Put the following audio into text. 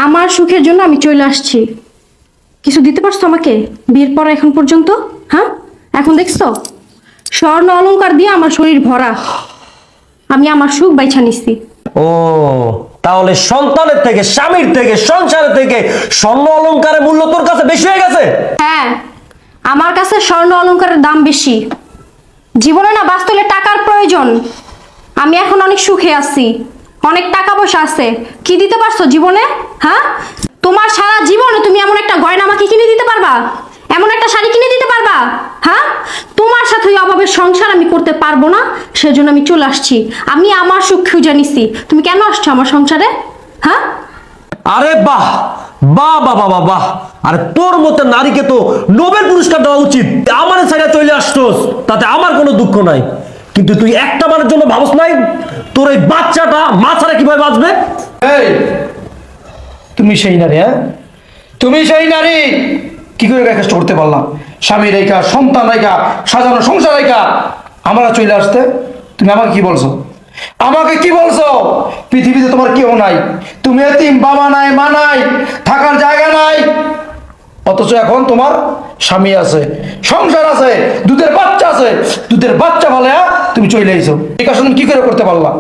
আমার সুখের জন্য আমি চলে আসছি। কিছু দিতে পারছো আমাকে বিয়ের পর এখন পর্যন্ত? হ্যাঁ, এখন দেখছো স্বর্ণ অলংকার দিয়ে আমার শরীর ভরা, আমি আমার সুখ বাইছা নিচ্ছি। ও তাহলে সন্তানের থেকে, স্বামীর থেকে, সংসারের থেকে স্বর্ণ অলংকারের মূল্য তোর কাছে বেশি হয়ে গেছে? হ্যাঁ, আমার কাছে স্বর্ণ অলংকারের দাম বেশি। জীবনে না বাস্তবে টাকার প্রয়োজন। আমি এখন অনেক সুখে আছি, অনেক টাকা পয়সা আছে। কি দিতে পারছো জীবনে? হ্যাঁ, তোমার সারা জীবনে তুমি এমন একটা গয়না আমাকে কিনে দিতে পারবা? এমন একটা শাড়ি কিনে দিতে পারবা? হ্যাঁ, তোমার সাথে ওই অভাবের সংসার আমি করতে পারবো না, সেজন্য আমি চলে আসছি। আমি আমার সুখ খুঁজে নিছি। তুমি কেন আসছো আমার সংসারে? হ্যাঁ, আরে বাহ বাহ বাহ বাহ বাহ বাহ! আরে তোর মতো নারীকে তো নোবেল পুরস্কার দেওয়া উচিত। আমার সাইডে চলে আসছোস, তাতে আমার কোনো দুঃখ নাই, কিন্তু তুই একটা বারের জন্য ভাবস নাই তোর এই বাচ্চাটা মা ছাড়া কিভাবে বাঁচবে? এই তুমি সেই নারী, হ্যাঁ তুমি সেই নারী। কি করে রেখা করতে পারলাম? স্বামী রেখা, সন্তান রেখা, সাজানো সংসার রেখা আমরা চলে আসতে তুমি আমাকে কি বলছো? আমাকে কি বলছো? পৃথিবীতে তোমার কেউ নাই, তুমি এতিম, বাবা নাই, মা নাই, থাকার জায়গা নাই। অথচ এখন তোমার স্বামী আছে, সংসার আছে, দুধের বাচ্চা আছে। দুধের বাচ্চা বলে তুমি চলে আইছো। এই কাজ তুমি কি করে করতে পারলা?